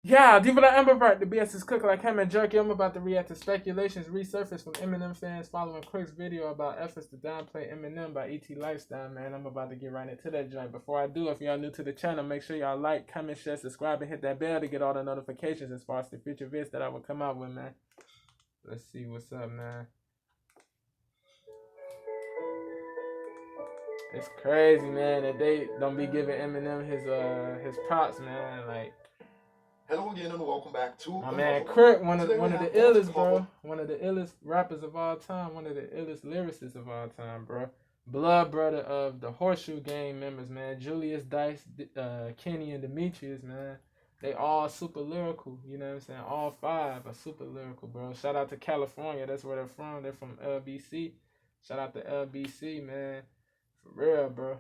Yeah, people like Ambervert, the BS is cooking like ham and jerky. I'm about to react to speculations resurface from Eminem fans following Crook's video about efforts to downplay Eminem by ET Lifestyle, man. I'm about to get right into that joint. Before I do, if y'all new to the channel, make sure y'all like, comment, share, subscribe, and hit that bell to get all the notifications as far as the future vids that I will come out with, man. Let's see what's up, man. It's crazy, man, that they don't be giving Eminem his props, man. Like, hello again and welcome back to my man Crypt, one of the illest, bro. One of the illest rappers of all time. One of the illest lyricists of all time, bro. Blood brother of the Horseshoe Gang members, man. Julius, Dice, Kenny, and Demetrius, man. They all super lyrical, you know what I'm saying? All five are super lyrical, bro. Shout out to California. That's where they're from. They're from LBC. Shout out to LBC, man. For real, bro.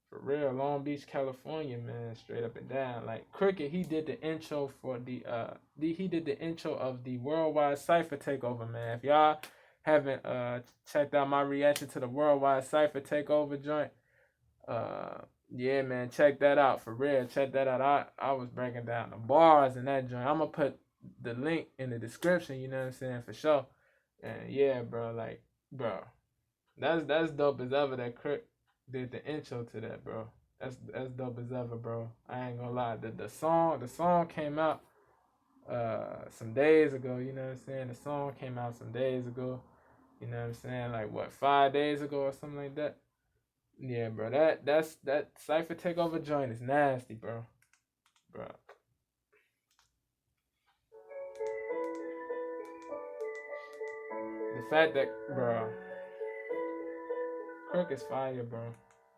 For real, Long Beach, California, man, straight up and down. Like Cricket, he did the intro for he did the intro of the Worldwide Cypher Takeover, man. If y'all haven't checked out my reaction to the Worldwide Cypher Takeover joint, yeah, man, check that out for real. Check that out. I was breaking down the bars in that joint. I'm gonna put the link in the description. You know what I'm saying, for sure. And yeah, bro, like, bro, that's dope as ever. That Cricket did the intro to that, bro. That's dope as ever, bro. I ain't gonna lie. The song came out some days ago, you know what I'm saying? The song came out some days ago. You know what I'm saying? Like what, 5 days ago or something like that? Yeah, bro. That Cypher Takeover joint is nasty, bro. Bro. The fact that, bro, Crook is fire, bro.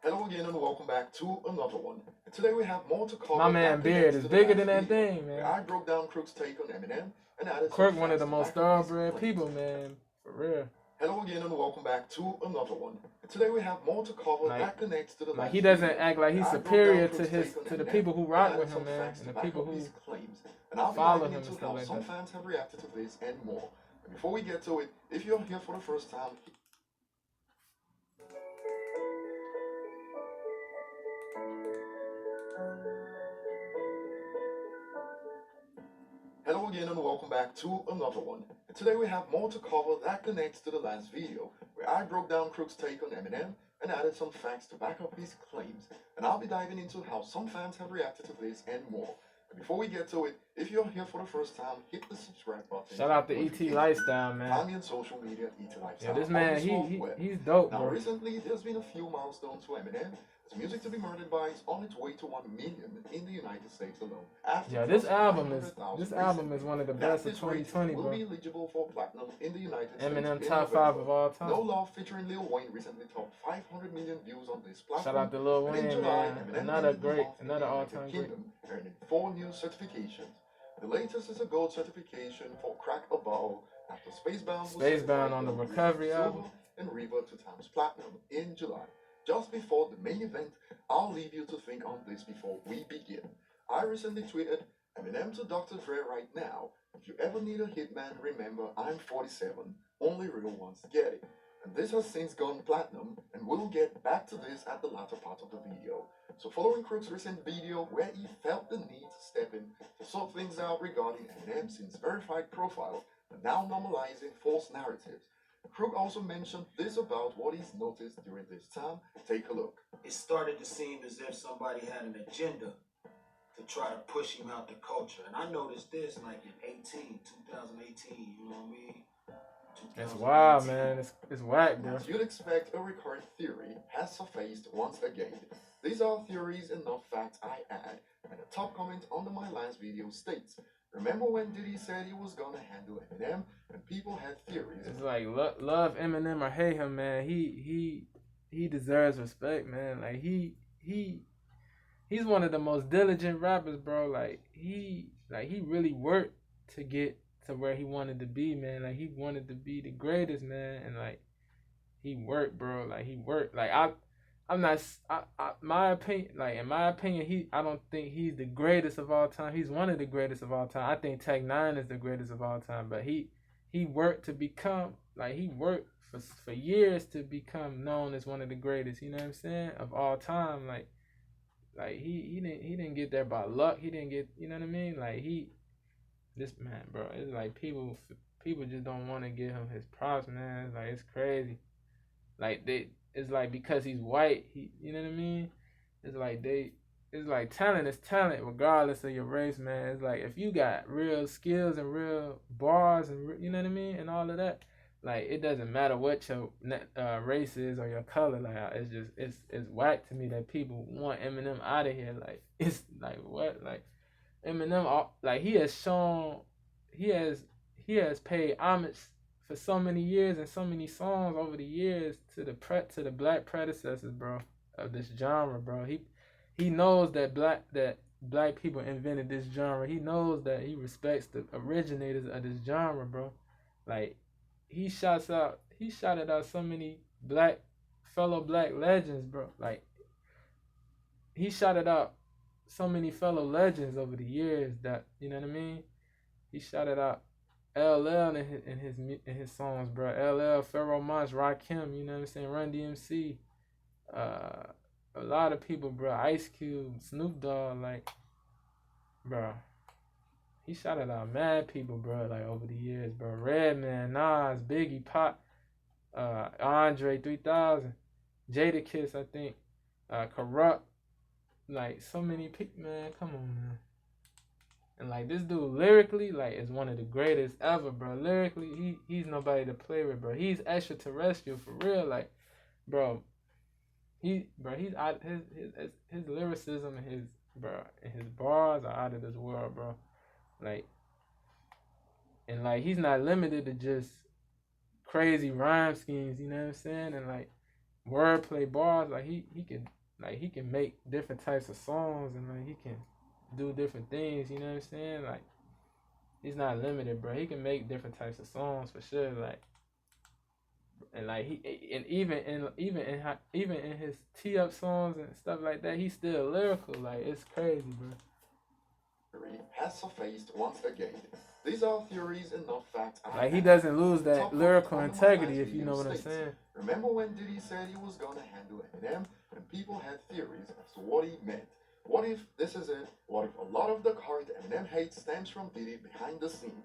Hello again and welcome back to another one. And today we have more to cover. My man Beard is bigger than that thing, man. I broke down Crook's take on Eminem and added Crook, one of the most thoroughbred people, man. For real. Hello again and welcome back to another one. And today we have more to cover that connects to the he doesn't act like he's superior to the people who rock with him, man, and the people who follow him and stuff like that. Some fans have reacted to this and more. And before we get to it, if you're here for the first time, hello again and welcome back to another one. And today we have more to cover that connects to the last video, where I broke down Crook's take on Eminem and added some facts to back up his claims. And I'll be diving into how some fans have reacted to this and more. But before we get to it, if you're here for the first time, hit the subscribe button. Shout out to ET Lifestyle, man. Find me on social media, ET Lifestyle. Yeah, this man, he's dope, bro. Now, recently, there's been a few milestones for Eminem. His Music to Be Murdered By is on its way to 1 million in the United States alone. Yeah, this album is one of the best of 2020, bro. Will be eligible for platinum in the United States. Eminem top 5 of all time. No Love featuring Lil Wayne recently topped 500 million views on this platform. Shout out to Lil Wayne, man. Another all-time great. Earning 4 new certifications. The latest is a gold certification for Crack a Bottle after Spacebound on the Recovery album and River 2 times platinum in July. Just before the main event, I'll leave you to think on this before we begin. I recently tweeted, Eminem to Dr. Dre right now. If you ever need a hitman, remember I'm 47. Only real ones get it. And this has since gone platinum, and we'll get back to this at the latter part of the video. So following Crook's recent video where he felt the need to step in to sort things out regarding Eminem since verified profile, and now normalizing false narratives. Crook also mentioned this about what he's noticed during this time. Take a look. It started to seem as if somebody had an agenda to try to push him out the culture. And I noticed this like in 2018, you know what I mean? It's wild, man. It's whack, bro. As you'd expect, a recurring theory has surfaced once again. These are theories and not facts, I add. And the top comment under my last video states, remember when Diddy said he was gonna handle Eminem and people had theories? It's like love Eminem or hate him, man. He deserves respect, man. Like he's one of the most diligent rappers, bro. Like he really worked to get to where he wanted to be, man. Like he wanted to be the greatest, man. And like he worked, bro. Like he worked. Like my opinion, like in my opinion, I don't think he's the greatest of all time. He's one of the greatest of all time. I think Tech 9 is the greatest of all time. But he worked to become, like he worked for years to become known as one of the greatest. You know what I'm saying? Of all time, Like he didn't get there by luck. He didn't get, you know what I mean? Like this man, bro. It's like people just don't want to give him his props, man. It's like it's crazy. Like it's like because he's white, you know what I mean? It's like it's like talent is talent regardless of your race, man. It's like if you got real skills and real bars and you know what I mean, and all of that, like it doesn't matter what your race is or your color. Like it's just it's whack to me that people want Eminem out of here. Like it's like what like Eminem, like he has he has paid homage for so many years and so many songs over the years to the black predecessors, bro, of this genre, bro. He knows that black people invented this genre. He knows that he respects the originators of this genre, bro. Like he shouted out so many fellow black legends, bro. Like he shouted out so many fellow legends over the years that you know what I mean. He shouted out LL in his songs, bro. LL, Pharoah Monch, Rakim, you know what I'm saying. Run DMC, uh, a lot of people, bro. Ice Cube, Snoop Dogg, like, bro. He shouted out mad people, bro. Like over the years, bro. Redman, Nas, Biggie, Pop, Andre 3000, Jadakiss, I think, Corrupt. Like so many people, man. Come on, man. And like this dude lyrically, like is one of the greatest ever, bro. Lyrically, he's nobody to play with, bro. He's extraterrestrial for real, like, bro. He's out his lyricism and his bars are out of this world, bro. Like, and like he's not limited to just crazy rhyme schemes, you know what I'm saying? And like wordplay bars, like he can make different types of songs and like he can do different things, you know what I'm saying? Like he's not limited, bro. He can make different types of songs for sure, like and like even in his tee up songs and stuff like that, he's still lyrical. Like it's crazy, bro. Has surfaced once again. These are theories and not facts. Like he doesn't lose that lyrical integrity, if you know what I'm saying. Remember when Diddy said he was gonna handle Eminem, and people had theories as to what he meant. What if this is it? What if a lot of the current Eminem hate stems from Diddy behind the scene?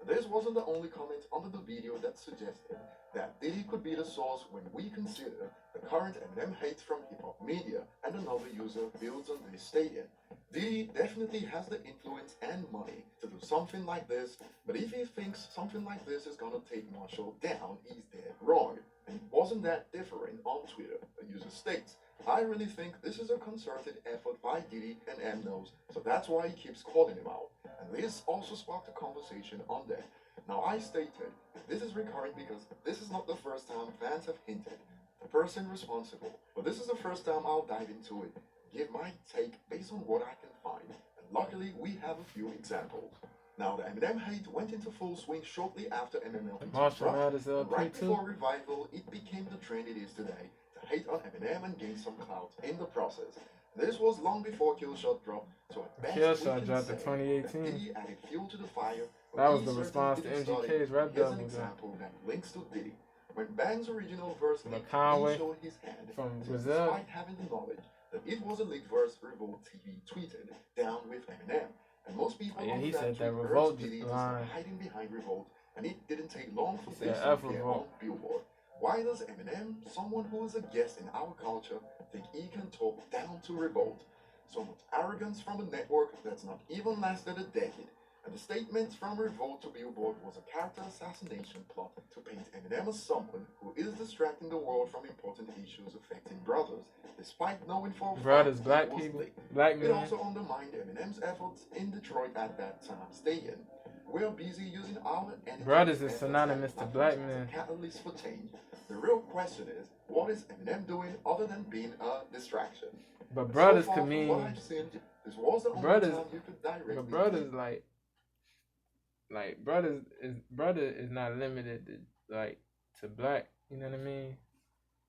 This wasn't the only comment under the video that suggested that Diddy could be the source when we consider the current Eminem hate from hip-hop media, and another user builds on this statement. Diddy definitely has the influence and money to do something like this, but if he thinks something like this is gonna take Marshall down, he's dead wrong. And it wasn't that different on Twitter. The user states, I really think this is a concerted effort by Diddy and M knows, so that's why he keeps calling him out. And this also sparked a conversation on that. Now I stated that this is recurring because this is not the first time fans have hinted the person responsible, but this is the first time I'll dive into it, give my take based on what I can find, and luckily we have a few examples. Now the Eminem hate went into full swing shortly after Eminem and right before Revival, it became the trend it is today to hate on Eminem and gain some clout in the process. This was long before Killshot dropped, so at best Killshot dropped in 2018. Diddy added fuel to the fire. That was the response to MGK's rap Here's double. an example that links to Diddy. When Bang's original verse leaked, Conway he showed his hand, from Brazil, despite having the knowledge that it was a leaked verse. Revolt TV tweeted, "Down with Eminem." And most people he said that tweet Revolt Diddy line hiding behind Revolt, and it didn't take long for this to appear on Billboard. Why does Eminem, someone who is a guest in our culture, think he can talk down to Revolt? So much arrogance from a network that's not even lasted a decade. And the statement from Revolt to Billboard was a character assassination plot to paint Eminem as someone who is distracting the world from important issues affecting brothers, despite knowing for brothers, black people, black men. It also undermined Eminem's efforts in Detroit at that time, stating, "We're busy using our energy." Brothers is synonymous to black men. Catalyst for change. The real question is, what is Eminem doing other than being a distraction? But brothers so could mean this was the only brothers. time you could directly But brothers like brother is not limited to black, you know what I mean?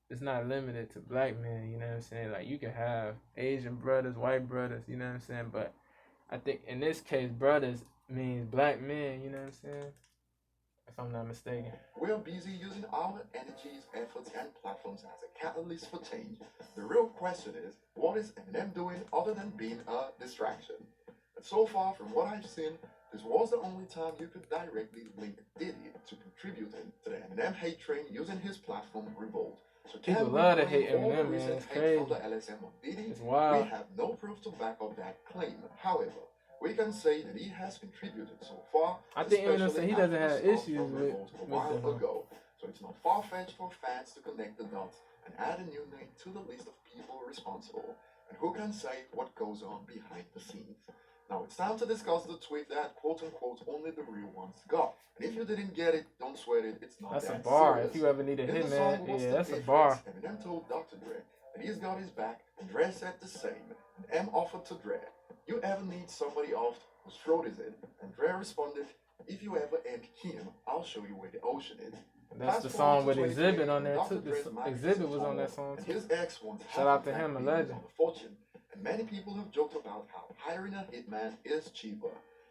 It's not limited to black men, you know what I'm saying? Like you can have Asian brothers, white brothers, you know what I'm saying? But I think in this case brothers means black men, you know what I'm saying? if I'm not mistaken. We are busy using our energies, efforts, and platforms as a catalyst for change. The real question is, what is Eminem doing other than being a distraction? And so far, from what I've seen, this was the only time you could directly link Diddy to contributing to the Eminem hate train using his platform Revolt. So People can love we to hate claim all the Eminem, man. recent It's hate crazy. from the LSM on Diddy? It's We wild. have no proof to back up that claim. However, we can say that he has contributed so far. I think Eminem especially said he after doesn't the have stuff issues from with Revolt a while them. ago. So it's not far-fetched for fans to connect the dots and add a new name to the list of people responsible. And who can say what goes on behind the scenes? Now it's time to discuss the tweet that quote-unquote only the real ones got. And if you didn't get it, don't sweat it, it's not That's a that bar. serious. If you ever need a In the hitman, song, What's yeah, the that's a Difference? bar. Eminem told Dr. Dre that he's got his back, and Dre said the same. And M offered to Dre, you ever need somebody off whose throat is it? And Dre responded, if you ever end him, I'll show you where the ocean is. That's Fast the forward song to with 2020, Exhibit on and there Dr. too. Dre's The marriage Exhibit is was on that torn, song and too. his ex wants Shout out to him, a legend. on the fortune. And many people have joked about how hiring a hitman is cheaper.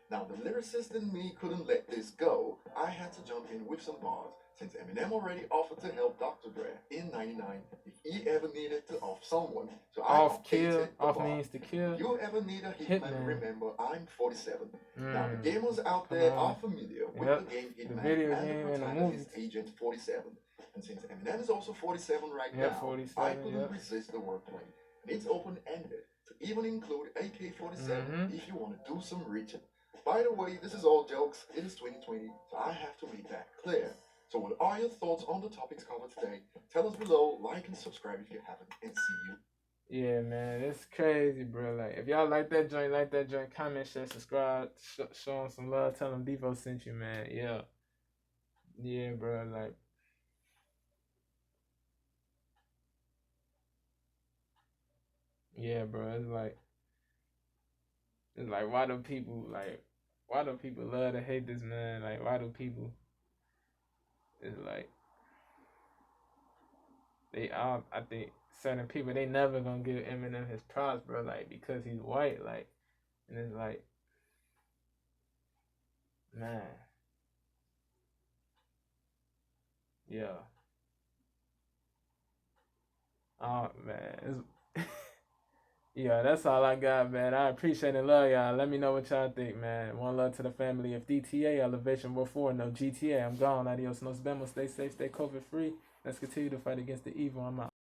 Now the lyricist in me couldn't let this go. I had to jump in with some bars, since Eminem already offered to help Dr. Dre in '99 if he ever needed to off someone. So I Off kill, updated the off bar. means to kill. If you ever need a hitman, Hitman. remember I'm 47. Now the Mm. gamers out Come there on. are familiar with Yep. the game Hitman The video and game the and the protagonist movie. Agent 47. And since Eminem is also 47 right Yep, now, 47, I couldn't yep. resist the wordplay. And it's open-ended to even include AK-47 if you want to do some reaching. By the way, this is all jokes. It is 2020, so I have to make that clear. So what are your thoughts on the topics covered today? Tell us below, like and subscribe if you haven't, and see you. Yeah, man, it's crazy, bro. Like, if y'all like that joint, comment, share, subscribe, show them some love, tell them Devo sent you, man. Yeah, bro. Like, yeah, bro. It's like, why do people love to hate this man? Like, why do people? It's like they all. I think certain people they never gonna give Eminem his props, bro. Like, because he's white, like, and it's like, man, yeah. Oh man, yeah, that's all I got, man. I appreciate and love y'all. Let me know what y'all think, man. One love to the family of DTA, Elevation War 4, no GTA. I'm gone. Adios, no spamo. Stay safe, stay COVID free. Let's continue to fight against the evil. I'm out.